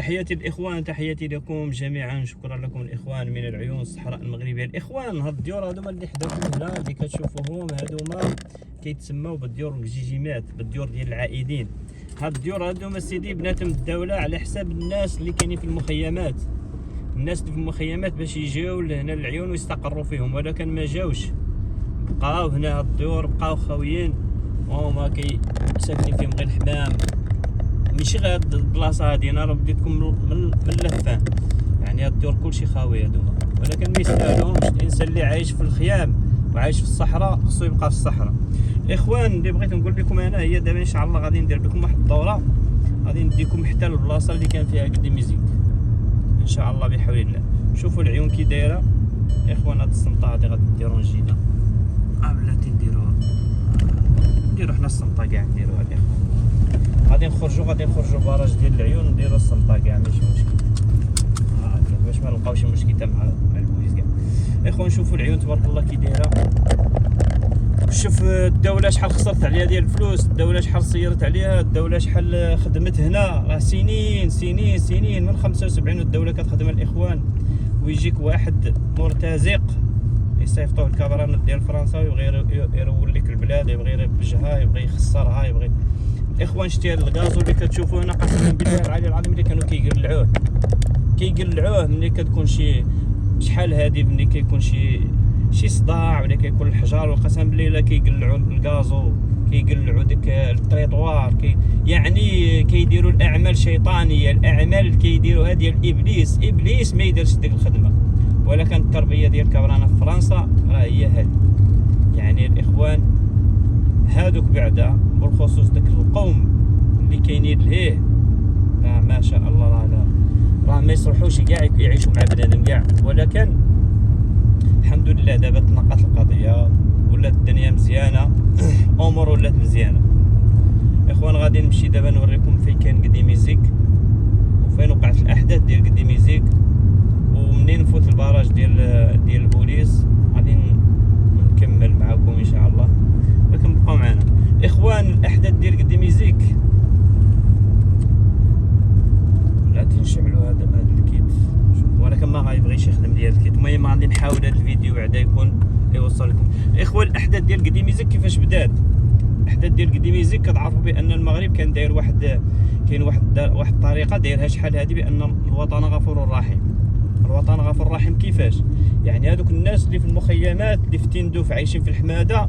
تحياتي الإخوان، تحياتي لكم جميعا. شكرا لكم الإخوان من العيون الصحراء المغربية. الإخوان هاد الديور هادوما اللي حداكم هنا اللي كتشوفوهم هادوما كيتسموا بالديور الجيجيمات، بالديور ديال العائدين. هاد الديور هادوما سيدي بناتهم الدولة على حساب الناس اللي كاينين في المخيمات، الناس اللي في المخيمات باش يجيو لهنا العيون ويستقروا فيهم، ولكن ما جاوش، بقاو هنا. هاد الديور بقاو خاويين وهما ساكنين فيهم غير الحمام. ماشي غير هاد البلاصه هادي، انا راه بديتكم من اللفان، يعني هاد الديور كلشي خاوي هادوما، ولكن ما يستاهلوش. الانسان اللي عايش في الخيام وعايش في الصحراء خصو يبقى في الصحراء. اخوان اللي بغيت نقول لكم انا هي دابا ان شاء الله غادي ندير لكم واحد الدوره، غادي نديكم حتى للبلاصه اللي كان فيها قدي ميزيك ان شاء الله بحول الله. شوفوا العيون كي دايره اخوان. هاد السمطه هادي غادي نديرو نجينا بلاتي نديرو حنا السمطه كاع نديروها الاخوان. غادي نخرجوا باراج ديال العيون نديرو السمطه كاع ماشي مشكل، باش ما نلقاوش مشكل حتى مع البوليس كاع. اخوان شوفوا العيون تبارك الله كي دايره. شوف الدوله شحال خسرت عليها ديال الفلوس، الدوله شحال صيرت عليها، الدوله شحال خدمت هنا، راه سنين من 75 والدوله كتخدم الاخوان. ويجيك واحد مرتزق يصيفطوه الكبرانات ديال فرنسا ويبغي يرول لك البلاد، يبغي يبجها، يبغي يخسرها، يبغي. الاخوان شتي هاد الغازو اللي كتشوفوا هنا قسما بالله العلي العظيم اللي كانوا كيقلعوه ملي كتكون شحال هادي، ملي كيكون شي صداع ولا كيكون الحجر، وقسما بالله الا كيقلعوا الغازو، كيقلعوا ديك التريطوار، يعني كيديروا الاعمال شيطانيه، الاعمال اللي كيديروها ديال ابليس ما يديرش ديك الخدمه. ولكن التربيه ديال كبرانه في فرنسا راه هي هادي. يعني الاخوان هادوك بعدا بالخصوص داك القوم اللي كاينين لهيه راه ما شاء الله، راه ما يصلحوش كاع يعيشوا مع بنادم كاع. ولكن الحمد لله دابا تنقات القضيه، ولات الدنيا مزيانه امور ولات مزيانه. اخوان غادي نمشي دابا نوريكم فين كاين قدي ميزيك وفين وقعت الاحداث ديال قدي ميزيك، ومنين نفوت البراج ديال البوليس غادي نكمل معكم ان شاء الله. ولكن بقاو معنا اخوان. الاحداث ديال قدي ميزيك غادي نشعلوا هذا الكيت، ولكن ما غايبغيش يخدم ديال الكيت. المهم غادي نحاول هذا الفيديو عدا يكون يوصل لكم. اخوان الاحداث ديال قدي ميزيك كيفاش بدات؟ الاحداث ديال قدي ميزيك كتعرفوا بان المغرب كان داير واحد الطريقه دايرها شحال هذه، بان الوطن غفور رحيم. الوطن غفور رحيم كيفاش؟ يعني هذوك الناس اللي في المخيمات اللي في تندوف عايشين في الحماده،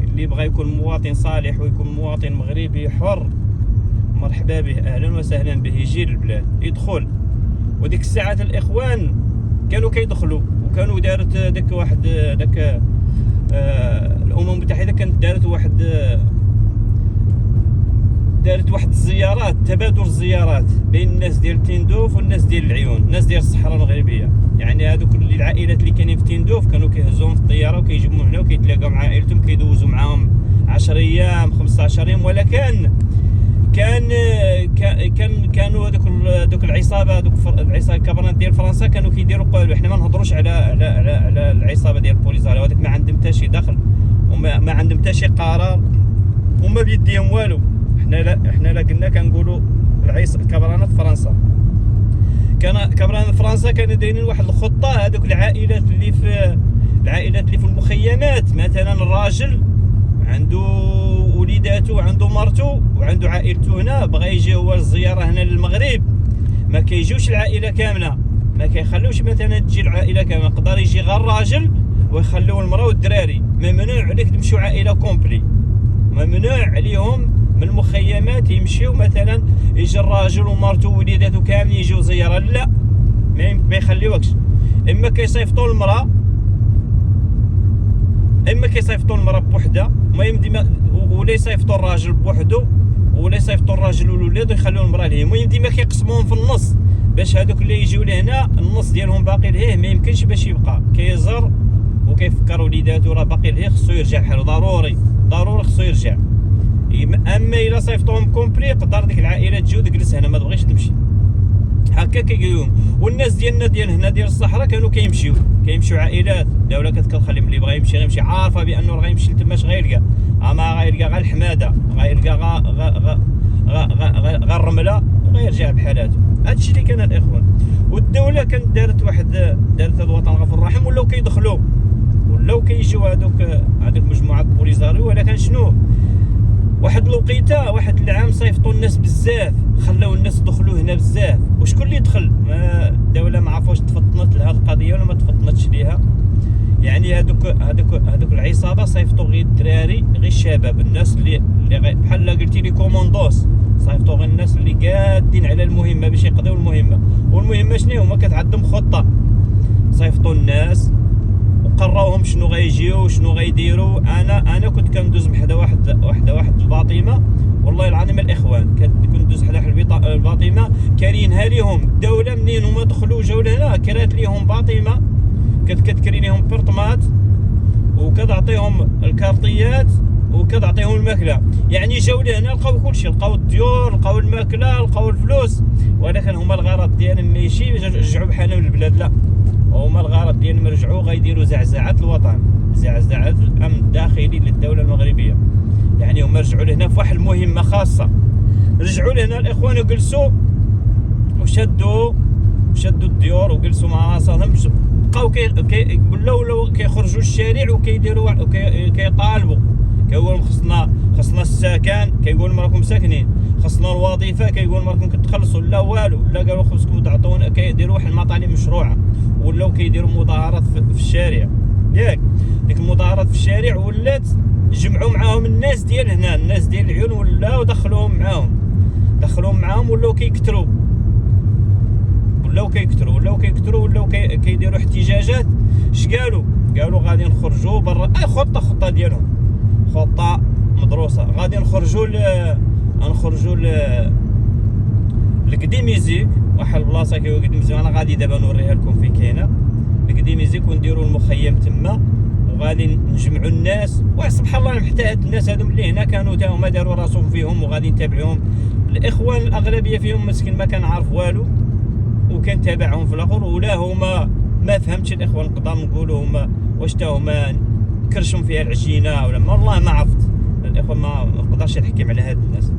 اللي بغى يكون مواطن صالح ويكون مواطن مغربي حر، مرحبا به، اهلا وسهلا به، يجي للبلاد يدخل. وديك الساعات الاخوان كانوا كيدخلوا، وكانوا دارت داك الامم المتحده كانت دارت واحد الزيارات، تبادل الزيارات بين الناس ديال تندوف والناس ديال العيون، الناس ديال الصحراء المغربيه. يعني هذوك العائلات اللي كاينين في تندوف كانوا كيهزوهم في الطياره وكيجيبوهم هنا وكيتلاقاو مع عائلتهم، كيدوزوا معاهم 10 ايام 15 يوم. ولكن كانوا هذوك العصابه، العصابه الكبرانات ديال فرنسا كانوا كيديروا قالوا احنا ما نهضروش على العصابه ديال البوليساريو، هذاك ما عندهم حتى شي دخل وما عندهم حتى شي قرار وما بيديهم والو. احنا لا قلنا كنقولوا الكبرانات في فرنسا، كبرانات فرنسا كانوا دايرين واحد الخطه. هذوك العائلات اللي في المخيمات، مثلا الراجل عنده وليداته وعنده مرته وعنده عائلته هنا، بغى يجي هو الزياره هنا للمغرب، ما كيجيوش العائله كامله، ما كيخلوش مثلا تجي العائله كامله، يقدر يجي غير الراجل ويخليو المراه والدراري. ممنوع عليك تمشيو عائله كومبلي، ممنوع عليهم من المخيمات يمشيو مثلا يجي الراجل ومرته ووليداته كاملين يجيو زياره، لا ما يخليوكش. اما كيصيفطوا المراه بوحدها، ولا يصيفطوا الراجل بوحدو، ولا يصيفطوا الراجل والولاد ويخليو المراه لهيه. المهم ديما كيقسموهم في النص، باش هذوك اللي يجيو لهنا النص ديالهم باقي لهيه ما يمكنش باش يبقى. كيزر وكيفكر وليداتو راه باقي لهيه، خصو يرجع بحالو، ضروري خصو يرجع. اما الا صيفطوهم كومبلي يقدر ديك العائله تجي وتجلس هنا ما تبغيش تمشي، هكا كيقولون. والناس ديالنا ديال هنا ديال الصحراء كانوا كيمشيو عائلات، الدوله كتخلي اللي بغى يمشي عارفه بانه راه غيمشي لتماش غيلقى، اما غيلقى غير الحماده، غيلقى غير الرمله وغيرجع بحالاته. هادشي اللي كان الاخوان. والدوله كانت دارت الوطن غفور الرحيم، ولاو كيدخلوا ولاو كيجيو هذوك مجموعه بوليزاريو. ولكن شنو، واحد الوقيته واحد العام صيفطوا الناس بزاف، خلاو الناس دخلوا هنا بزاف. وشكون اللي دخل؟ الدوله ما عرفوش تفطنت لهذه القضيه ولا ما تفطنتش ليها. يعني هذوك العصابه صيفطوا غير الدراري، غير الشباب، الناس اللي بحال قلتي لي كوموندوس، صيفطوا غير الناس اللي قادين على المهمه باش يقضيو المهمه. والمهمه شنو هما؟ كانت عندهم خطه. صيفطوا الناس وقراوهم شنو غيجيو وشنو غيديروا. انا كنت كندوز بحدا واحد الباطمه، والله العظيم الاخوان كنت ندوز حدا الباطمه كارينها ليهم الدوله. منين هما دخلوا جاو لهنا كرات ليهم باطمه، كتكري ليهم بيرطمات وكتعطيهم الكارطيات وكتعطيهم الماكله. يعني جاو لهنا لقاو كلشي، لقاو الديور، لقاو الماكله، لقاو الفلوس. ولكن هما الغرض ديالهم ماشي يرجعوا بحالهم للبلاد، لا، هما الغرض ديالهم يرجعوا غيديروا زعزعات الوطن، زعزعات الامن الداخلي للدوله المغربيه. يعني هما رجعوا لهنا في واحد المهمه خاصه. رجعوا لهنا الاخوان وجلسوا وشدوا الديور وجلسوا مع راسهم، بقاو ولاو كيخرجوا للشارع وكيديروا كيطالبوا، كيقولوا لهم خصنا السكن، كيقولوا لهم راكم ساكنين، خصنا الوظيفه، كيقولوا لهم راكم كتخلصوا، لا والو، لا قالوا خصكم تعطونا، كيديروا واحد المطالب مشروعه. ولاو كيديروا مظاهرات في الشارع، ياك ديك المظاهرات في الشارع ولات جمعوا معاهم الناس ديال هنا، الناس ديال العيون، ولاو دخلوهم معاهم ولاو كيكثروا ولاو كيديروا احتجاجات. اش قالوا غادي نخرجوا برا، خطه ديالهم، خطه مدروسه. غادي نخرجوا لقديميزيك، واحد البلاصه كيقول قديميزيك، انا غادي دابا نوريها لكم فين كاينه لقديميزيك، ونديروا المخيم تما وغادي نجمعوا الناس. وسبحان الله حتى هاد الناس هادو اللي هنا كانوا تا هما داروا راسهم فيهم وغادي نتابعوهم. الاخوان الاغلبيه فيهم مسكين ما كان عارف والو وكان تابعهم في الاخر، ولا هما ما فهمتش الاخوان. نقدر نقولوا هما واش تا هما كرشهم فيها العجينه ولا والله ما عرفت الاخوان، ما نقدرش نحكم على هاد الناس.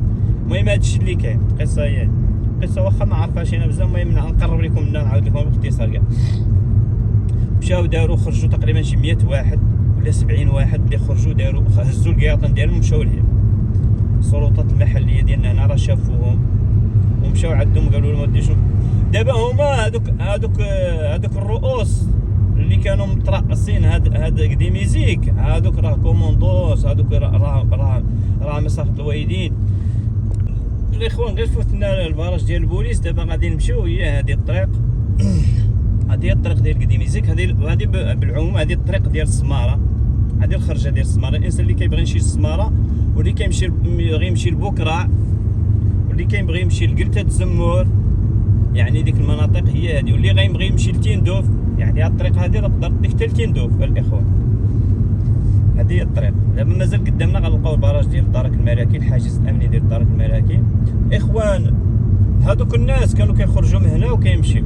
المهم هادشي اللي كاين، قصه هي قصه واخا ما عرفهاش انا بزاف. المهم نقرب لكم منها، نعاود لكم باختصار كاع. مشاو داروا خرجوا تقريبا شي 100 واحد ولا 70 واحد اللي خرجوا، داروا هزوا القياطن ديالهم ومشاو لهم. السلطات المحليه ديالنا هنا راه شافوهم ومشاو عندهم قالوا لهم ودي شوف. دابا هما هادوك الرؤوس اللي كانوا مترأسين هاد قديميزيك، هادوك راه كوموندوس، هادوك راه مسافه الوالدين. الاخوان غير فوتنا البراج ديال البوليس، دابا غادي نمشيو. هي هذه الطريق، هذه الطريق ديال قديميزيك، هذه بالعموم هذه الطريق ديال السماره، هذه الخرجه ديال السماره. الانسان اللي كيبغي يمشي للسماره، واللي بغي يمشي لبوكرع، واللي كيبغي يمشي لقلته الزمور، يعني ديك المناطق هي هذه. واللي غيبغي يمشي لتيندوف، يعني هاد الطريق هذه راه تقدر تديك حتى لتيندوف الاخوان. هذه هي الطريق. دابا مازال قدامنا غنلقاو البراج ديال دارك المراكي، الحاجز الامني ديال دارك المراكي. اخوان هادوك الناس كانوا كيخرجوا من هنا وكيمشيو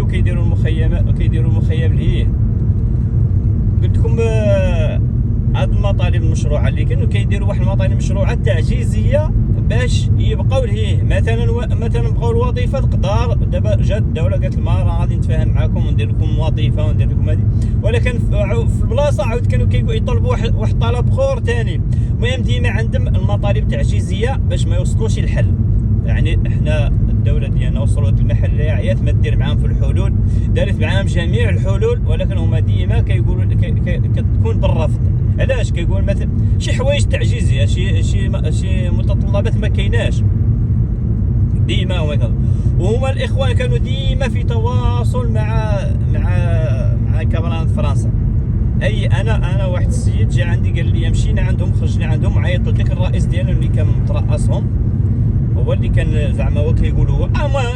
كيديروا المخيمات وكيديروا المخيم لهيه. قلت لكم هاد المطالب المشروعه اللي كانوا كيديروا واحد المطالب مشروعه تعجيزيه باش يبقاو لهيه. مثلا بقاو الوظيفه تقدر، دابا جات الدوله قالت لهم راه غادي نتفاهم معكم وندير لكم وظيفه وندير لكم هذه، ولكن في البلاصه عاود كانوا يطلبوا واحد طلب اخر ثاني. المهم ديما عندهم المطالب تعجيزيه باش ما يوصلوش للحل. يعني احنا الدوله ديالنا والسلطات المحليه عيات ما دير معاهم في الحلول، دارت معاهم جميع الحلول، ولكن هما ديما كيقولوا كتكون بالرفض. علاش؟ كيقول مثلا شي حوايج تعجيزيه، شي متطلبات ما كايناش ديما هما كذا. وهما الاخوان كانوا ديما في تواصل مع كبران فرنسا. انا واحد السيد جا عندي قال لي مشينا عندهم، خرجنا عندهم، عيطت لك الرئيس ديالهم اللي كان مترأسهم، هو اللي كان زعما هو كيقولوا هو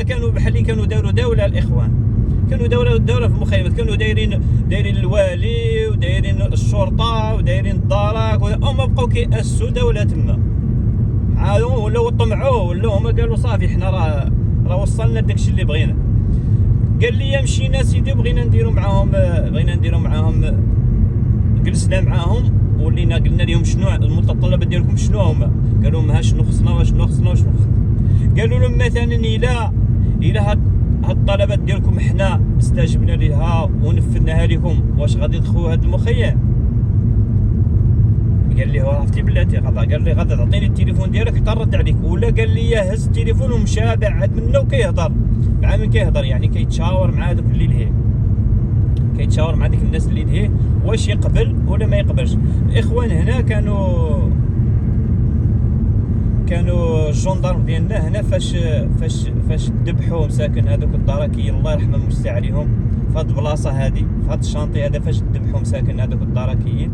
كانوا بحال اللي كانوا داروا دوله. الاخوان كانوا دوله في المخيمات، كانوا دايرين الوالي ودايرين الشرطه ودايرين الدرك، هما بقاو كيأسسوا دوله تما. عادوا ولاو طمعوا، ولاو هما قالوا صافي حنا راه وصلنا لداكشي اللي بغينا. قال لي مشينا سيدي بغينا نديروا معاهم جلسنا معاهم ولينا قلنا لهم شنو المتطلبات ديالكم، شنو هما. قالوا لهم ها شنو خصنا وشنو خصنا. قالوا لهم مثلا الى هاد الطلبات ديالكم حنا استجبنا لها ونفذناها لكم، واش غادي تدخلوا هاد المخيم؟ قال لي عرفتي بلاتي قال لي غادي تعطيني التليفون ديالك حتى نرد عليك، ولا قال لي هز التليفون ومشى بعد منه وكيهضر مع من كيهضر، يعني كيتشاور مع هذوك اللي لهيه، كيتشاور مع ديك الناس اللي لهيه واش يقبل ولا ما يقبلش. الاخوان هنا كانوا الجندرم ديالنا هنا فاش ذبحوا مساكن هذوك الدراكيين الله يرحمهم ويوسع عليهم في هاد البلاصه هذه، في هاد الشانطي هذا، فاش ذبحوا مساكن هذوك الدراكيين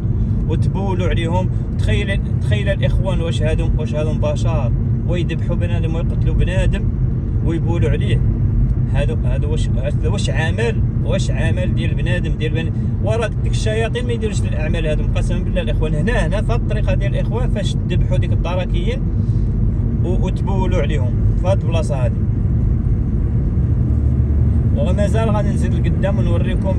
وتبولوا عليهم. تخيل الاخوان واش هادو بشر ويذبحوا بنادم ويقتلوا بنادم ويبولوا عليه؟ هذا واش عمل ديال بنادم وراه ديك الشياطين ما يديروش الاعمال هذو قسما بالله. الاخوان هنا في الطريقه ديال الاخوان فاش ذبحوا ديك الدراكيين وتبولوا عليهم في هاد البلاصه هذه. ومازال غادي نزيد لقدام ونوريكم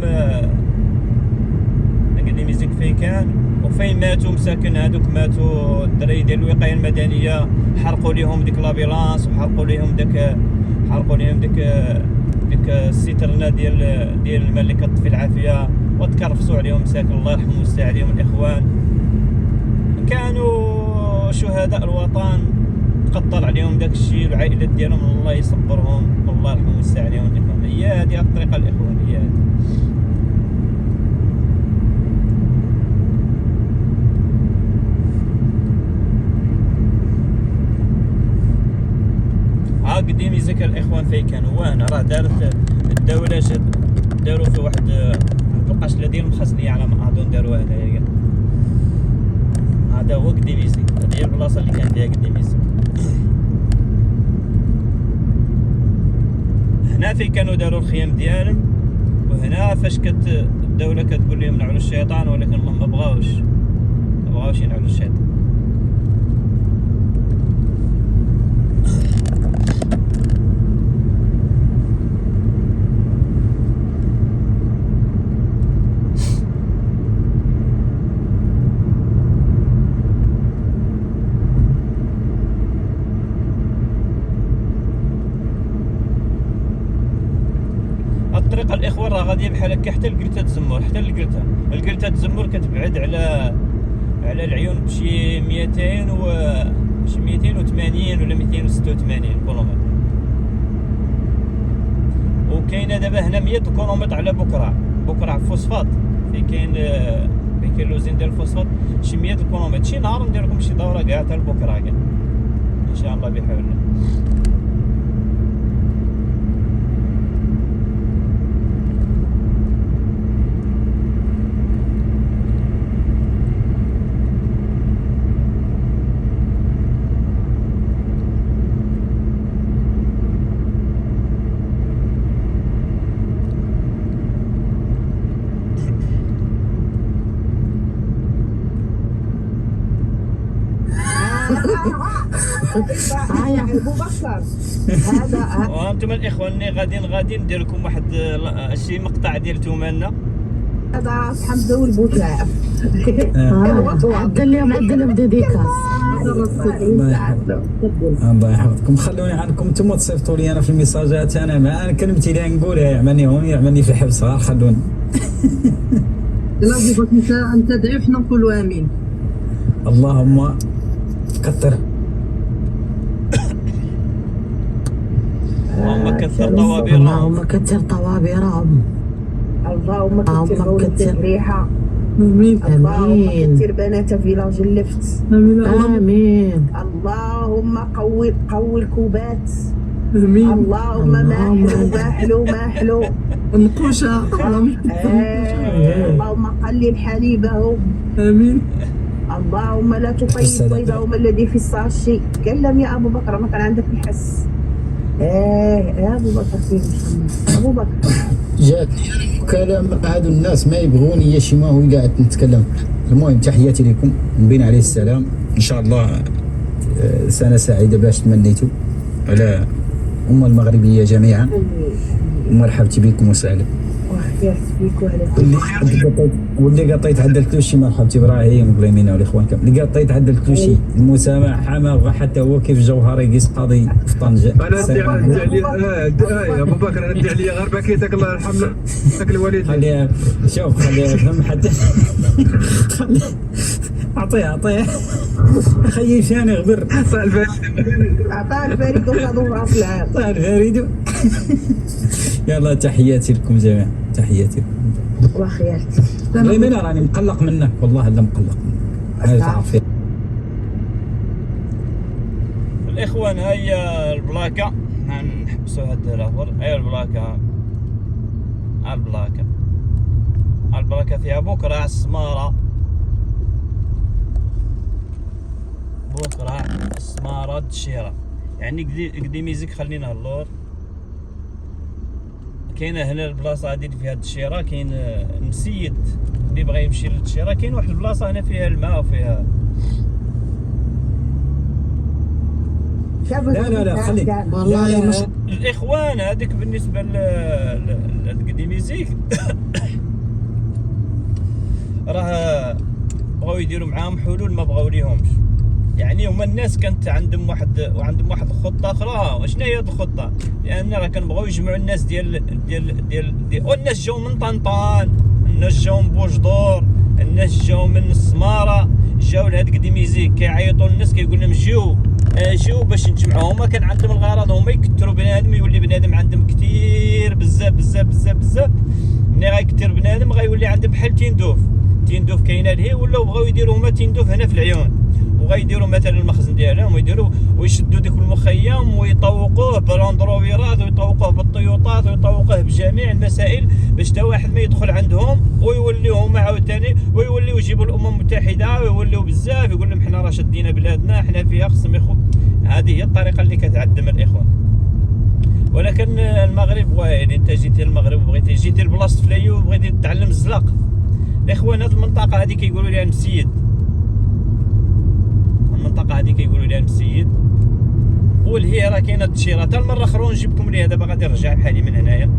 اكاديميزيك فين كان وفين ماتوا مساكن هذوك، ماتوا الدراري ديال الوقايه المدنيه، حرقوا لهم ديك لابيلانس وحرقوا لهم ديك السيترنا ديال الماء اللي كطفي العافيه، وتكرفسوا عليهم مساكن الله يرحمهم ويوسع عليهم. الاخوان كانوا شهداء الوطن، تقطر عليهم داك الشيء، العائلات ديالهم الله يصبرهم والله يرحمهم ويوسع عليهم. الاخوان هي هذه الطريقه، الاخوان هي هذه. قديم يذكر الاخوان فين كانوا وانا راه الدوله داروا في واحد القشله ديال المخزنيه على ما اظن داروا هنايا. هذا هو قديم يذكر، هذه هي البلاصه اللي كان فيها قديم يذكر. هنا فين كانوا داروا الخيام ديالهم، وهنا فاش الدوله كتقول لهم نعلوا الشيطان، ولكن ما بغاوش ينعلوا الشيطان. الطريقه الاخوان راه غاديه بحال هكا حتى لقلته تزمر، القلته تزمر كتبعد على العيون بشي 280 ولا 286 كيلومتر. وكاينه دابا هنا 100 كيلومتر على بكرع فوسفات، في كاين لوزين ديال الفوسفات شي 100 كيلومتر. شي نهار ندير لكم شي دوره كاع حتى لبكرع كاع ان شاء الله بحول الله. يا ابو بكر هذا وانتم الاخوان غادي ندير لكم واحد شي مقطع ديال تومالنا. هذا راس حمزه والبوتاع قال لهم ديديكاس. الله يحفظكم. خلوني عنكم انتم تصيفطوا لي انا في الميساجات، انا كلمتي اللي نقولها يعملني في حبس. خلوني لا ابو بكر انت دعي حنا نقولوا امين. اللهم كثر اللهم كثر طوابيرهم، اللهم كثر طوابيرهم، اللهم كثر ريحه، امين اللهم كثر بنات فيلاج اللفت، امين. اللهم قوي الكوبات، امين. اللهم ما حلو نقوشه، اللهم قلل حليبهم، امين. اللهم لا تطيب بيضهم الذي في الساشي. كلم يا ابو بكر، ما كان عندك الحس. يا ابو بكر فين ابو بكر جات كلام هادو الناس ما يبغوني شي ما هو قاعد نتكلم. المهم تحياتي لكم، نبين عليه السلام ان شاء الله. سنه سعيده باش تمنيتوا على المغربيه جميعا، ومرحبتي بكم وسهلا. وخيرت فيك وعليك. واللي قطيت عدلت له شي مرحبتي ابراهيم وقليمينا والاخوان كامل اللي قطيت عدلت له شي المسامحه ما بغى حتى هو كيف جوهري يقيس قاضي في طنجه. انا ندي عليا ابو بكر، ندي عليا غير بكيتك الله يرحم لك الوالد. خليها شوف خليها فهم حتى اعطيه خيي ثاني غبر عطاه الفريق وخذوا راس العام. طيب فريدو. يلا تحياتي لكم جميعا، تحياتي لكم. وخيرت. قليمينا راني مقلق منك والله، لا مقلق منك هاي تعرفي. الاخوان هاي البلاكه، نحبسوا هذا الاخر. هاي البلاكه فيها بكره السماره، بكره السماره الشيره، يعني قدي ميزك خلينا اللور. كاينه هنا البلاصه هذه اللي فيها الشيره، كاين مسيد اللي بغى يمشي للشيره، كاين واحد البلاصه هنا فيها الماء وفيها لا خلي والله مش الاخوان هذيك بالنسبه لقدي ميزيك. راه بغاو يديروا معاهم حلول ما بغاو ليهمش، يعني هما الناس كانت عندهم واحد الخطه اخرى. وشنو هي هذه الخطه؟ لان راه كانوا يجمعوا الناس ديال والناس جاو من طنطان، الناس جاو من بوجدور، الناس جاو من السماره، جاو لهاد قدي ميزيك كيعيطوا الناس كيقول لهم جيو باش نجمعوا. هما كان عندهم الغرض هما يكثروا بنادم، يولي بنادم عندهم كثير بزاف. ملي غيكثر بنادم غيولي عندهم بحال تيندوف كاينه لهي، ولاو بغاو يديروا هما تيندوف هنا في العيون، وغيديروا مثلا المخزن ديالهم ويديروا ويشدوا ديك المخيم ويطوقوه بالاندروفيرات ويطوقوه بالطيوطات ويطوقوه بجميع المسائل باش تا واحد ما يدخل عندهم ويوليو هما عاوتاني ويوليو يجيبوا الامم المتحده ويوليو بزاف يقول لهم حنا راه شدينا بلادنا، حنا فيها خصهم هذه هي الطريقه اللي كتعدم الاخوان. ولكن المغرب واعر، انت جيتي للمغرب وبغيتي جيتي لبلاصه فلايو وبغيتي تتعلم الزلاق. الاخوان هذه المنطقه هذه كيقولوا لها المسيد، المنطقه هذه كيقولوا لها المسيد، والهي راه كاينه التشيره. حتى المره اخرى نجيبكم ليها دابا غادي نرجع بحالي من هنايا،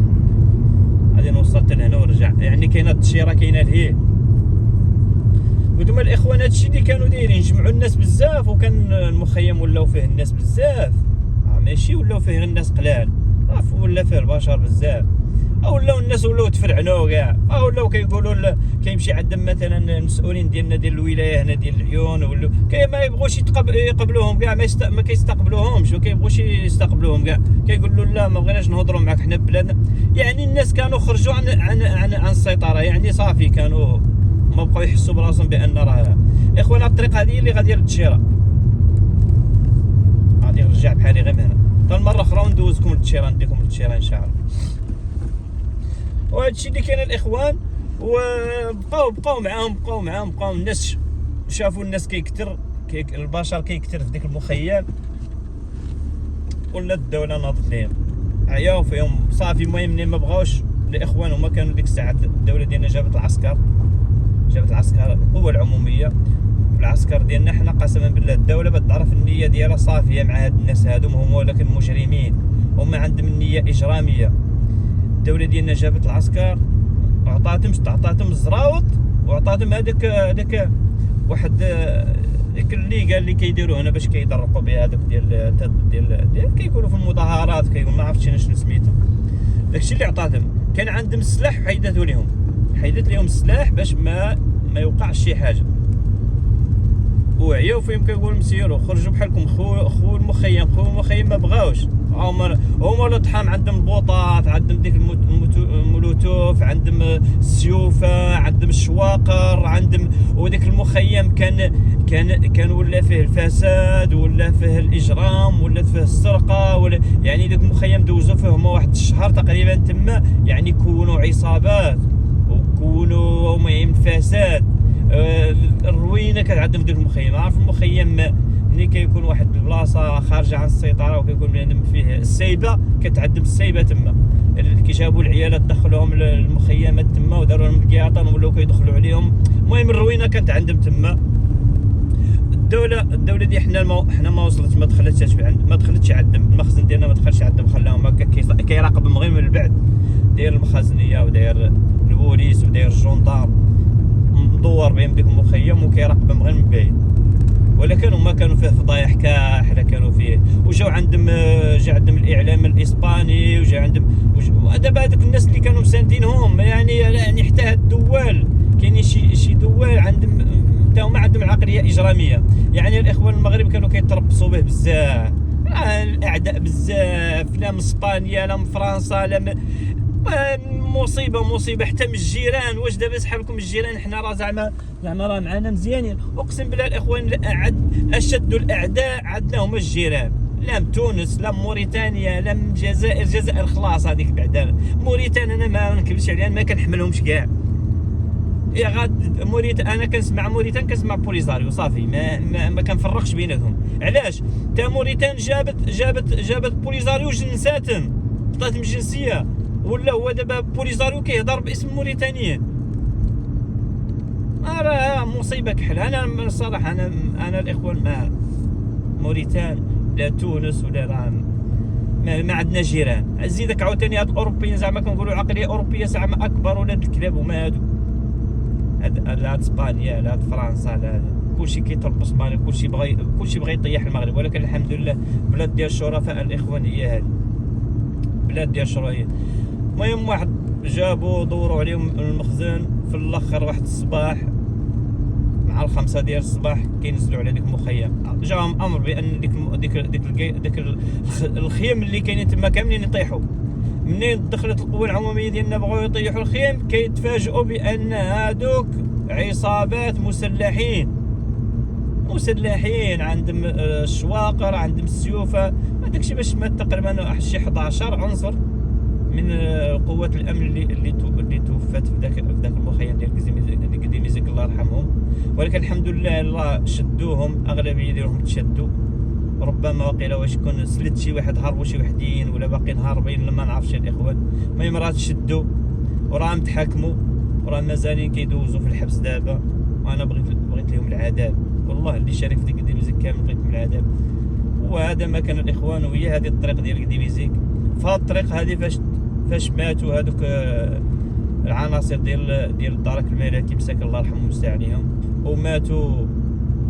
غادي نوصل حتى لهنا ونرجع، يعني كاينه التشيره كاينه الهي. ودوما الاخوان هادشي اللي كانوا دايرين، جمعوا الناس بزاف، وكان المخيم ولاو فيه الناس بزاف، ماشي ولاو فيه غير الناس قلال، ولا فيه البشر بزاف، او ولاو الناس ولاو تفرعنوا كاع، او ولاو كيقولوا كيمشي عندهم مثلا المسؤولين ديالنا ديال الولايه هنا ديال العيون، ولاو ما يبغوش يقبلوهم كاع، ما كيستقبلوهمش، وكيبغوش يستقبلوهم كاع، كيقولوا لا ما بغيناش نهضروا معاك حنا ببلادنا. يعني الناس كانوا خرجوا عن السيطره، يعني صافي كانوا ما بقاو يحسوا براسهم بان راه اخوان الطريق هذه اللي غادي للتشيره. غادي نرجع بحالي غير من هنا، حتى المره اخرى ندوزكم للتشيره، نديكم للتشيره ان شاء الله. وهذا الشيء اللي كاين الاخوان، وبقاو معاهم الناس شافوا الناس كيكثر، البشر كيكثر في ديك المخيم، ولا الدوله ناضت ليهم عياو فيهم صافي. المهم منين ما بغاوش الاخوان، هما كانوا ديك الساعه الدوله ديالنا جابت العسكر القوه العموميه. العسكر ديالنا حنا قسما بالله الدوله بتعرف النيه ديالها صافيه مع هاد الناس هادوم، هما ولكن مجرمين، هما عندهم النيه اجراميه. الدوله ديالنا جابت العسكر عطاتهم الزراوط، وعطاتهم هذاك واحد ديك الليغا اللي كيديروا هنا باش كيضرقوا بها هذوك ديال كيقولوا في المظاهرات، كيقولوا ما عرفتش شنو سميتو، داكشي اللي عطاتهم. كان عندهم السلاح حيدت لهم السلاح باش ما يوقعش شي حاجه، وعياو فيهم كيقولوا مسيروا خرجوا بحالكم، خو المخيم ما بغاوش. هما الطحام عندهم البوطات، عندهم ديك المولوتوف، عندهم السيوفه، عندهم الشواقر، عندهم. وديك المخيم كان ولا فيه الفساد، ولا فيه الاجرام، ولا فيه السرقه، يعني ديك المخيم دوزوا فيه هما واحد الشهر تقريبا تما، يعني كونوا عصابات وكونوا مهم فساد. الروينه كانت عندهم ديك المخيم. عارف المخيم ملي كيكون واحد البلاصه خارجه عن السيطره وكيكون بنادم فيه السيبه، كتعدم السيبه تما. كي جابوا العيالات دخلوهم للمخيمات تما وداروا لهم الكياطن ولاو كيدخلوا عليهم. المهم الروينه كانت عندهم تما. الدوله دي حنا ما وصلتش، ما دخلتش عندهم المخزن ديالنا، ما دخلش عندهم، خلاهم هكا كيراقبهم غير من البعد. داير المخازنيه وداير البوليس وداير الجندار مدور بهم ديك المخيم وكيراقبهم غير من بعيد. ولكن هما كانوا فيه فضايح كاحله كانوا فيه، وجاو عندهم جا عندهم الاعلام الاسباني، وجا عندهم دابا هذوك الناس اللي كانوا مساندينهم يعني حتى هاد الدول كاينين شي دول عندهم حتى هما عندهم عقليه اجراميه. يعني الاخوان المغرب كانوا كيتربصوا به بزاف، الاعداء بزاف، لا من اسبانيا لا من فرنسا لا من مصيبه حتى من الجيران. واش دابا سحابكم الجيران حنا راه زعما راه معنا مزيانين. اقسم بالله الاخوان اشد الاعداء عندنا هما الجيران، لا من تونس لا من موريتانيا لا من الجزائر خلاص هذيك بعدا. موريتانيا انا ما نكذبش عليها ما كنحملهمش كاع. يا غاد انا كنسمع موريتان كنسمع بوليزاريو صافي، ما كنفرقش بيناتهم. علاش؟ تا موريتان جابت بوليزاريو جنساتهم، عطاتهم الجنسيه، ولا هو دابا بوليزاريو كيهضر باسم موريتانيين. راه مصيبه كحل. انا الصراحه انا الاخوان ما موريتان لا تونس ولا راه ما عندنا جيران. زيدك عاوتاني هاد الاوروبيين زعما كنقولوا عقليه اوروبيه زعما اكبر ولاد الكلاب هما هادو. لا اسبانيا لا فرنسا لا كلشي كيتربص مالي، كلشي بغى يطيح المغرب. ولكن الحمد لله بلاد ديال الشرفاء الاخوان هي هذه، بلاد ديال الشرفاء. المهم واحد جابوا دوروا عليهم المخزن في الاخر واحد الصباح مع 5 ديال الصباح كينزلوا على ديك المخيم. جاهم امر بان ديك الخيم اللي كاينين تما كاملين يطيحوا. منين دخلت القوى العموميه ديالنا بغاو يطيحوا الخيم كيتفاجئوا بان هادوك عصابات مسلحين عندهم الشواقر عندهم السيوفه. هذاكشي باش مات تقريبا شي 11 عنصر من قوات الامن اللي توفات في ذاك المخيم ديال قديميزيك الله يرحمهم. ولكن الحمد لله الله شدوهم، اغلبيه ديالهم تشدوا. ربما وقيلا واش يكون سلت شي واحد هربوا شي وحدين ولا باقيين هاربين ما نعرفش الاخوان. المهم راه تشدوا وراه متحاكموا وراه مازالين كيدوزوا في الحبس دابا. وانا بغيت لهم العذاب والله، اللي شارك في ديك قديميزيك كامل بغيت لهم العذاب. وهذا ما كان الاخوان، وهي هذه الطريق ديال قديميزيك. فهاد الطريق هذه فاش ماتوا هذوك العناصر ديال الدرك الملكي مساك الله يرحمهم ويوسع عليهم، وماتوا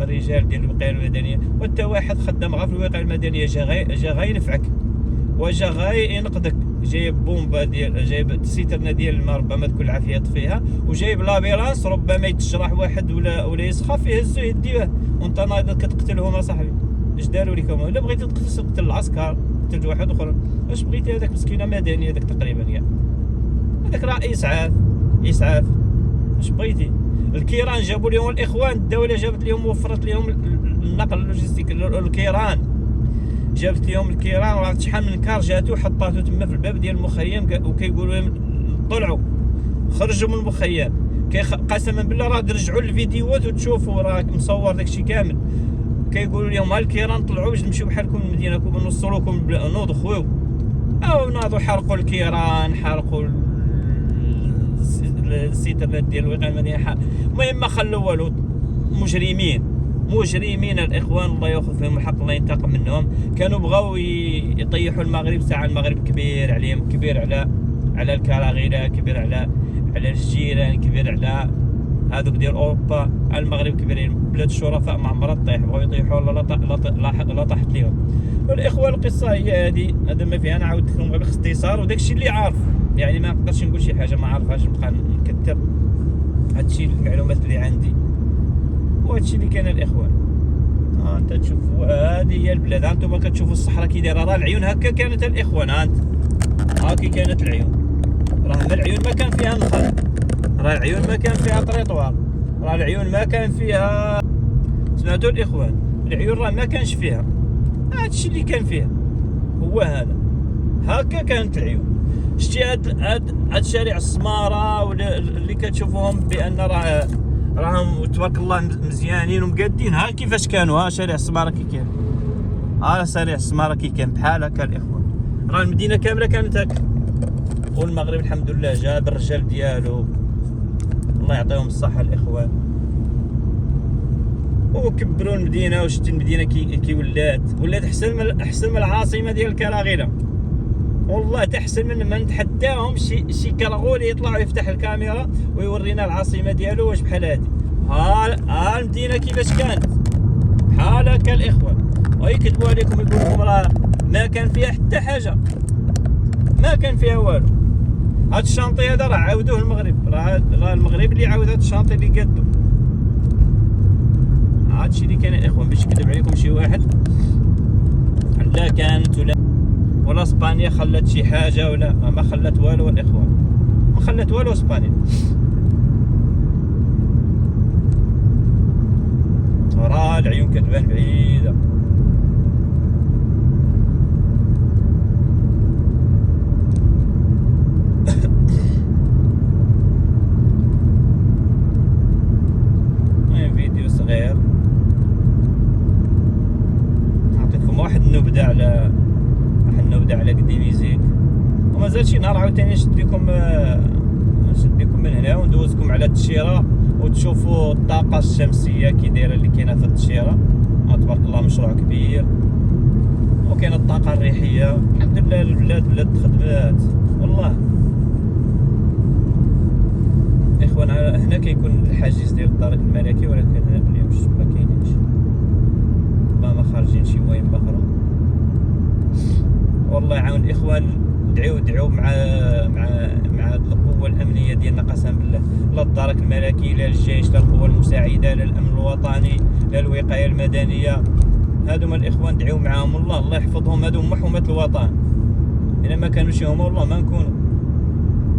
الرجال ديال الوقايه المدنيه. وانت واحد خدام غير في الوقايه المدنيه جا غا ينفعك وجا غا ينقذك، جايب بومبا جايب السيترنا ديال الماء ربما تكون العافيه طفيها، وجايب لابيرانس ربما يتشرح واحد ولا يسخف يهزو يديه وانت نايض كتقتلهم اصاحبي. اش داروا لكم؟ الا بغيتي تقتل العسكر قتل واحد اخر، واش بغيتي؟ هذاك مسكينه مدنيه هذاك تقريبا يا هذاك راه اسعاف. واش بغيتي؟ الكيران جابوا لهم الاخوان، الدوله جابت لهم وفرت لهم النقل اللوجستيك. الكيران جابت لهم الكيران وراه شحال من كار جاتو حطاتو تما في الباب ديال المخيم وكيقولوا لهم طلعوا خرجوا من المخيم. قسما بالله راه ترجعوا للفيديوهات وتشوفوا راه مصور داكشي كامل. كيقولوا لهم ها الكيران طلعوا باش نمشيو بحالكم لمدينتكم ونوصلوا لكم نوض خويو. او ناضوا حرقوا الكيران، حرقوا السيترات ديال الوقايه المدنيه. المهم ما خلوا والو. مجرمين الاخوان الله ياخذ فيهم الحق الله ينتقم منهم. كانوا بغاو يطيحوا المغرب ساعه. المغرب كبير عليهم، كبير على الكراغيله، كبير على الجيران، كبير على هذوك ديال اوروبا. المغرب كبيرين، بلاد الشرفاء ما عمرها تطيح. بغاو يطيحوا لا طاحت لهم. والاخوان القصه هي هذه، هذا ما فيها. انا عاودت لكم غير باختصار وداك الشيء اللي عارف، يعني ما نقدرش نقول شي حاجه ما عارفهاش نبقى نكثر. هادشي المعلومات اللي عندي وهادشي اللي كان الاخوان. انت تشوفوا هذه هي البلاد. انتم كتشوفوا الصحراء كي دايره، راه العيون هكا كانت الاخوان. انت هاكي كانت العيون، راه ما العيون ما كان فيها نخل، راه العيون ما كان فيها طريطوار، راه العيون ما كان فيها. سمعتوا الاخوان؟ العيون راه ما كانش فيها. هادشي اللي كان فيها هو هذا. هكا كانت العيون. شتي هاد شارع السماره اللي كتشوفوهم بان راهم تبارك الله مزيانين ومقادين. ها كيفاش كانوا. ها شارع السماره كي كان، ها شارع السماره كي كان بحال هكا الاخوان. راه المدينه كامله كانت هكا. والمغرب الحمد لله جاب الرجال ديالو الله يعطيهم الصحه الاخوان، وكبروا المدينه. وشتي المدينه كي ولات احسن من العاصمه ديال الكراغيله. والله تحسن من ما نتحداهم شي كرغولي يطلع ويفتح الكاميرا ويورينا العاصمه ديالو واش بحال هادي. ها المدينه كيفاش كانت بحال هكا الاخوان، ويكذبوا عليكم يقول لكم راه ما كان فيها حتى حاجه، ما كان فيها والو. هاد الشانطي هذا راه عاودوه المغرب، راه المغرب اللي عاود هاد الشانطي اللي قادو. هادشي اللي كان الاخوان، باش يكذب عليكم شي واحد لا كانت ولا اسبانيا خلت شي حاجه ولا ما خلت والو الاخوان، ما خلت والو اسبانيا. راه العيون كتبان بعيده. فيديو صغير نعطيكم واحد النبذه على قدي ميزيك، ومازال شي نهار عاوتاني نشد لكم من هنا وندوزكم على التشيره وتشوفوا الطاقه الشمسيه كي دايره اللي كاينه في التشيره. تبارك الله مشروع كبير، وكاينه الطاقه الريحيه. الحمد لله البلاد خدمات والله اخوان. هنا كيكون الحاجز ديال الدار الملكي، ولكن اليوم ما كاينينش، ما خارجين شي مهمه اخرى. والله يعاون الاخوان، دعيو مع القوه الامنيه ديالنا قسما بالله، لا الدرك الملكي لا الجيش لا القوه المساعده لا الامن الوطني لا الوقايه المدنيه. هادوما الاخوان دعيو معاهم، الله يحفظهم. هادو هما حماة الوطن، الا ما كانوش هما والله ما نكونوا.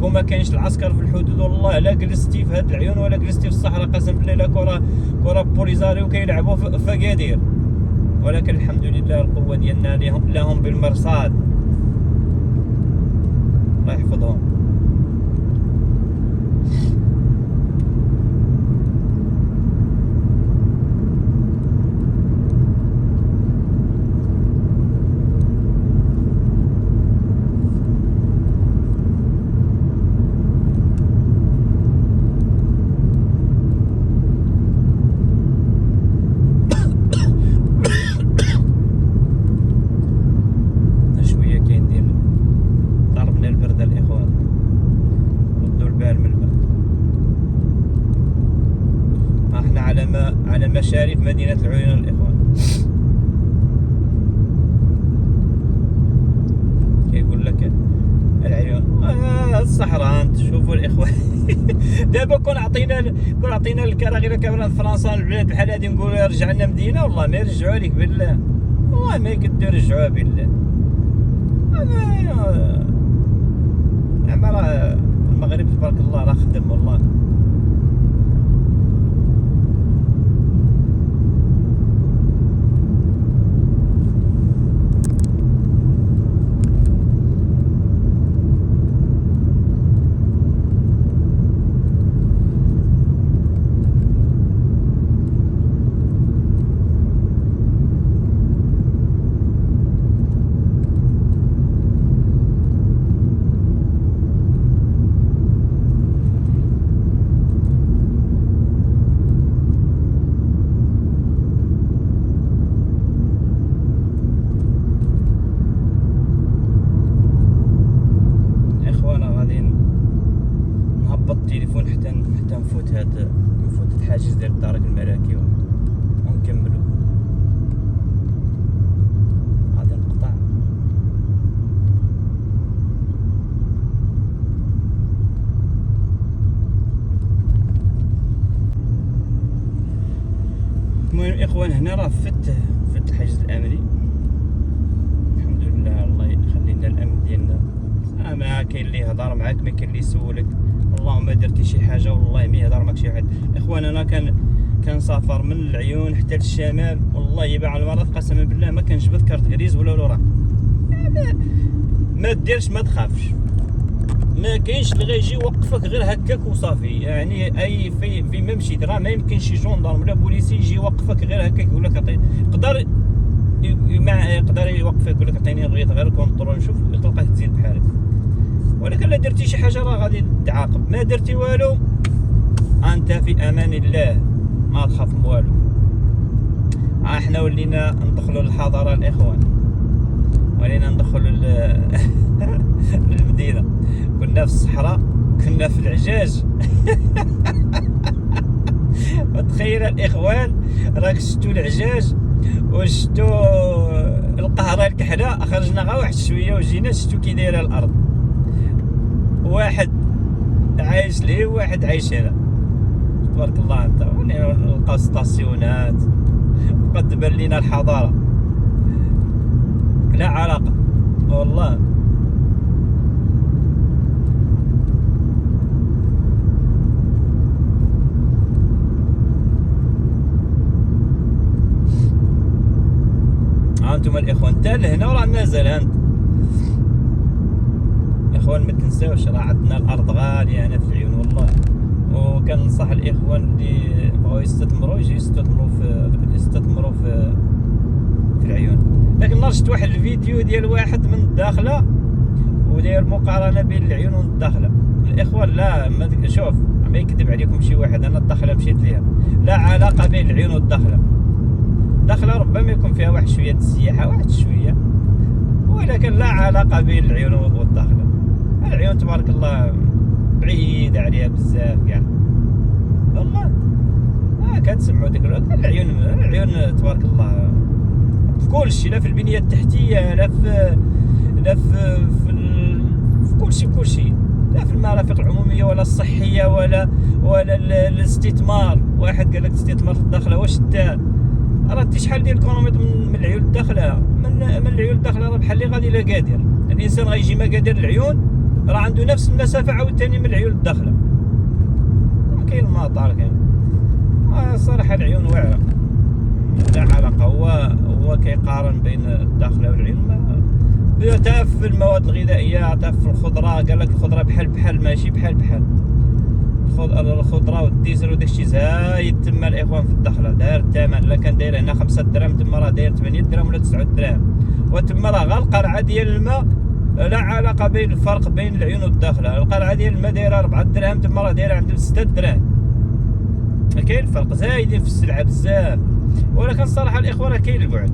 وما كاينش العسكر في الحدود والله لا جلستي في هاد العيون ولا جلستي في الصحراء قسم بالله، لا كره بوليزاريو كيلعبوا في فقادير. ولكن الحمد لله القوه ديالنا لهم بالمرصاد، الله يحفظهم. على مشارف مدينة العيون الإخوان. كيقول لك العيون الصحراء. شوفوا الإخوان دابا كون عطينا الكراغير كاميرا فرنسا البلاد بحال هادي نقولوا رجعنا مدينة، والله ما يرجعوا عليك بالله، والله ما يقدروا يرجعوها بالله. راه المغرب تبارك الله راه خدم والله. التليفون حتى نفوت الحاجز ديال الدرك الملكي ونكملو. غادي نقطع. المهم اخوان هنا راه فت الحاجز الامني الحمد لله. الله يخلي لنا الامن ديالنا. ما كاين اللي يهضر معاك، ما كاين اللي يسولك اللهم درتي شي حاجه، والله ما يهضر معك شي واحد. اخوان انا كنسافر من العيون حتى للشمال، والله يباع المرات قسما بالله ما كنجبد كارت غريز ولا لوراق. ما ديرش ما تخافش، ما كاينش اللي غيجي يوقفك غير هكاك وصافي. يعني اي في ما مشيت راه ما يمكنش شي جوندارم ولا بوليسي يجي يوقفك غير هكاك يقول لك عطيني. يقدر يوقفك يقول لك عطيني بغيت غير كونطرول نشوف تلقاه تزيد بحالك. ولكن لا درتي شي حاجه راه غادي تعاقب، ما درتي والو انت في امان الله، ما تخاف من والو. احنا ولينا ندخلوا للحضاره الاخوان، ولينا ندخلوا للمدينة. كنا في الصحراء، كنا في العجاج. وتخيل الاخوان، راك شفتوا العجاج وشفتوا القهرة الكحلة، خرجنا غا واحد شوية وجينا شفتوا كي دايرة الارض، واحد عايش ليه وواحد عايش هنا. تبارك الله. انت نلقاو ستاسيونات، وقد تبان لينا الحضارة لا علاقة والله. انتم الاخوان تا لهنا وراه مازال. انت اخوان ما تنساوش راه عندنا الارض غاليه هنا في العيون والله. وكننصح الاخوان اللي بغاو يستثمروا يجي يستثمروا في العيون. لكن نهار شفت واحد الفيديو ديال واحد من الداخله وداير مقارنه بين العيون والداخله. الاخوان لا شوف ما يكذب عليكم شي واحد، انا الداخله مشيت ليها، لا علاقه بين العيون والداخله. الداخله ربما يكون فيها واحد شويه السياحه واحد شويه، ولكن لا علاقه بين العيون والداخله. العيون تبارك الله بعيده عليها بزاف كاع والله. كتسمعوا ديك العيون تبارك الله في كل شيء، لا في البنيه التحتيه، لا في كل شيء، لا في المرافق العموميه ولا الصحيه ولا الاستثمار. واحد قال لك تستثمر في الداخله، واش انت راه شحال ديال الكيلومتر من العيون الداخله، من العيون الداخله راه بحال اللي غادي لأكادير. الانسان غيجي مأكادير العيون راه عنده نفس المسافه عاوتاني من العيون الداخله. كاين المطار كاين. صراحه العيون واعره لا علاقه. هو كيقارن بين الداخله والعيون، حتى في المواد الغذائيه، حتى في الخضره. قال لك الخضره بحال ماشي بحال الخضره والديزل وداكشي زايد تما الاخوان في الداخله. داير الثمن، لا كان داير هنا 5 دراهم تما راه داير 8 دراهم ولا 9 دراهم. وتما راه غير القرعه ديال الماء، لا علاقه بين الفرق بين العيون والداخله. القرعه ديال الماء دايره 4 دراهم تما راه دايره عند 6 دراهم. كاين الفرق، زايدين في السلعه بزاف. ولكن الصراحه الاخوان راه كاين البعد،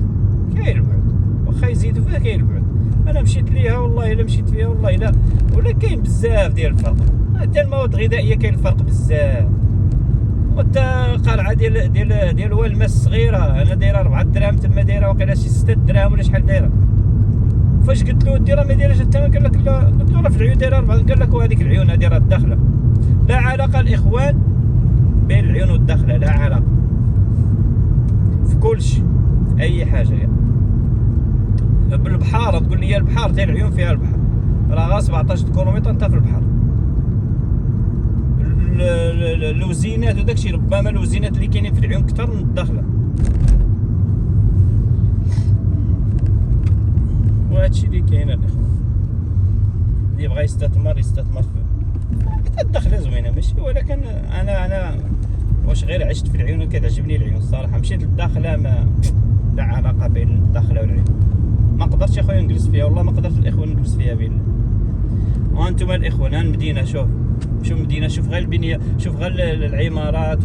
واخا يزيدوا فيها كاين البعد. انا مشيت ليها والله الا مشيت فيها والله الا، ولا كاين بزاف ديال الفرق. حتى المواد الغذائيه كاين الفرق بزاف. وحتى القرعه ديال والماء الصغيره انا دايره 4 دراهم تما دايره واقيلا شي 6 دراهم ولا شحال دايره. فاش قلت له ديرها ما دايرهاش الثمن، قال لك لا. قلت له راه في العيون دايره 4، قال لك وهذيك العيون هذه راه الداخله. لا علاقه الاخوان بين العيون والداخله، لا علاقه في كل شيء، اي حاجه يعني. بالبحار تقول لي البحر ديال العيون فيها البحر، راه غا 17 كيلومتر انت في البحر. اللوزينات وداكشي، ربما اللوزينات اللي كاينين في العيون كثر من الداخله. وهادشي اللي كاين الاخوان. اللي بغى يستثمر في الداخله زوينه ماشي، ولكن انا واش غير عشت في العيون كتعجبني العيون الصراحه. مشيت للداخله ما لا علاقه بين الداخله والعيون. ما قدرتش اخويا نجلس فيها والله، ما قدرت الاخوان نجلس فيها بالله. وانتم الاخوان ها المدينه، شوف المدينه، شوف غير البنيه، شوف غير العمارات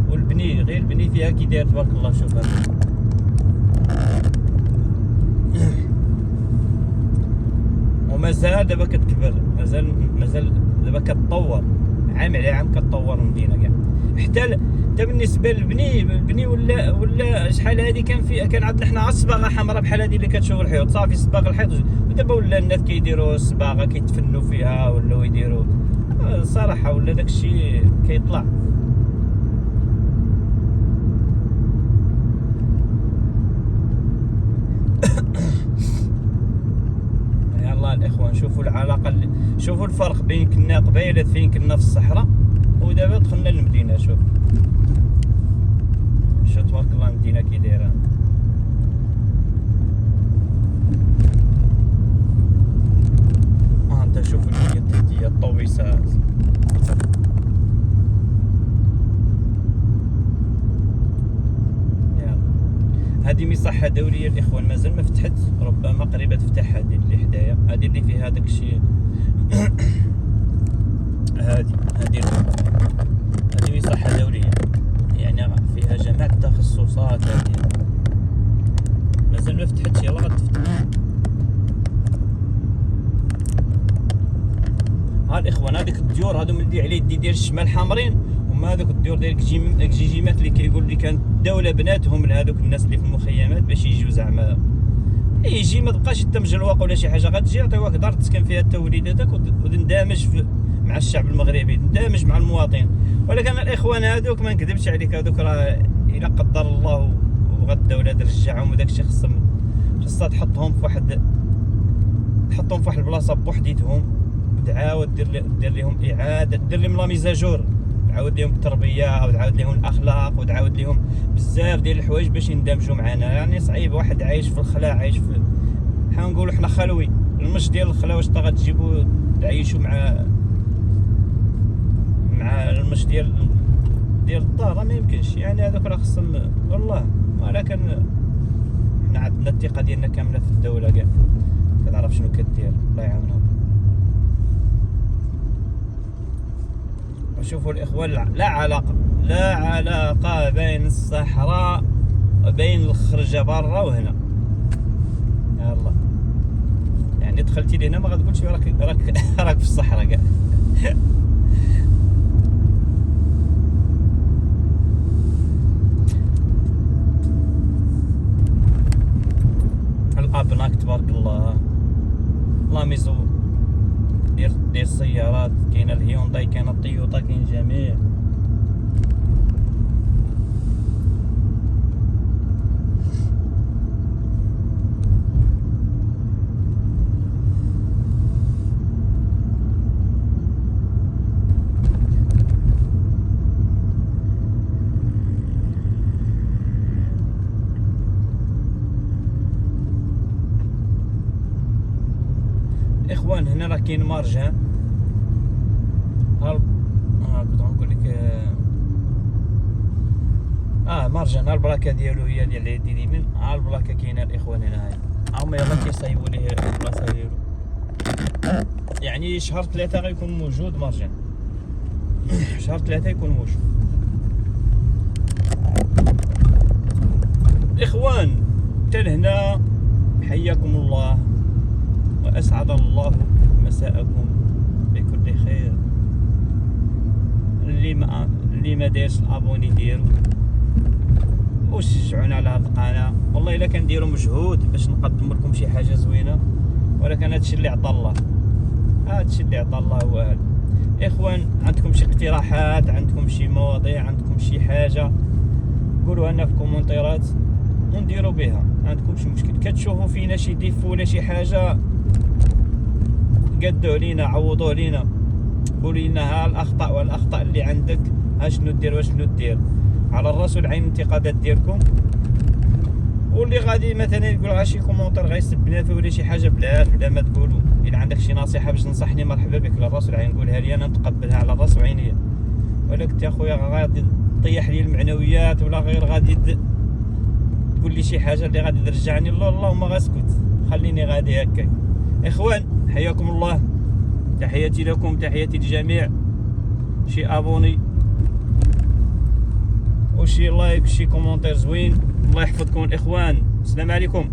والبني، غير البني فيها كي داير تبارك الله. شوف هذا ومازال دابا كتكبر، مازال دابا كتطور، عام على عام كتطور المدينه كاع. حتى بالنسبه للبني ولا شحال هذه كان عندنا حنا الصباغه حمراء بحال هذه اللي كتشوف الحيوط، صافي صباغ الحيط. ودابا ولا الناس كيديروا الصباغه كيتفنوا فيها ولاو يديروا صراحه، ولا داكشي كيطلع. يلا الاخوان شوفوا العلاقه شوفوا الفرق بين كنا قبيله فين كنا في الصحراء ودابا دخلنا للمدينه. شوف تبارك الله المدينه كي دايره. انت شوف البنيه التحتيه، الطويسات. هذه مصحة دولية الإخوان، مازال ما فتحت، ربما قريبة تفتح. هذه اللي حدايا، هذه اللي فيها داك الشيء. هذه مصحة دولية، يعني فيها جميع التخصصات. هذه مازال ما فتحتش، يلا غتفتح. الشمال حامرين، وما هذوك الديور ديال الكجيجيمات اللي كيقول لي كانت الدوله بناتهم لهذوك الناس اللي في المخيمات باش يجيو زعما يجي ما تبقاش انت مجلوق ولا شي حاجه، غتجي يعطيوك دار تسكن فيها انت ووليداتك وتندمج مع الشعب المغربي، تندمج مع المواطن. ولكن الاخوان هذوك ما نكذبش عليك، هذوك راه الا قدر الله وبغات الدوله ترجعهم وداكشي خصها تحطهم في واحد البلاصه بوحديتهم، وتعاود دير لهم اعاده، دير لهم لا ميزاجور، تعاود لهم التربيه او تعاود لهم الاخلاق وتعاود لهم بزاف ديال الحوايج باش يندمجوا معنا. يعني صعيب واحد عايش في الخلا، عايش في بحال نقولوا حنا خلوي، المش ديال الخلا واش غتجيبوا تعيشوا مع المش ديال الدار؟ ما يمكنش. يعني هذوك راه خصهم والله. ولكن حنا عندنا الثقه ديالنا كامله في الدوله، كاع كتعرف شنو كدير، الله يعاونهم. وشوفوا الاخوان، لا علاقه بين الصحراء وبين الخرجه برا وهنا. يلا يعني دخلتي لهنا ما غتقولش راك في الصحراء كاع. الابناك تبارك الله، لا ميزو ديال السيارات، كاينه الهيونداي، كاينه الطويوطا، كاين جميع. اخوان هنا راه كاين مرجان، كنت غنقول لك مرجان، البلاكه ديالو هي ديال اليد اليمين، البلاكه كاينه الاخوان هنا، هاي هما يلاه كيصايبوا ليه البلاصه ديالو. يعني شهر 3 غيكون موجود مرجان، شهر 3 يكون موجود. الاخوان حتى لهنا حياكم الله وأسعد الله مساءكم بكل خير. اللي ما دايرش الابوني ديالو وشجعونا على هذه القناه. والله الا كنديروا مجهود باش نقدم لكم شي حاجه زوينه، ولكن هادشي اللي عطا الله، هو هذا. اخوان عندكم شي اقتراحات، عندكم شي مواضيع، عندكم شي حاجه، قولوها لنا في الكومنتيرات ونديروا بها. ما عندكمش مشكل. كتشوفوا فينا شي ديفو ولا شي حاجه قدوا علينا، عوضوا علينا، قولوا لنا ها الاخطاء والاخطاء اللي عندك، ها شنو دير وشنو دير. على الراس والعين الانتقادات ديالكم. واللي غادي مثلا يقول غا شي كومونتير غيسبنا فيه ولا شي حاجه، بلا ما تقولوا. الا عندك شي نصيحه باش تنصحني مرحبا بك، على الراس والعين قولها لي، انا نتقبلها على الراس وعينيا. ولكن انت اخويا غادي تطيح لي المعنويات، ولا غير غادي تقول لي شي حاجه اللي غادي ترجعني اللهم غاسكت، خليني غادي هكاك. اخوان حياكم الله، تحياتي لكم، تحياتي للجميع. شي ابوني وشي لايك وشي كومونتير زوين. الله يحفظكم الاخوان، السلام عليكم.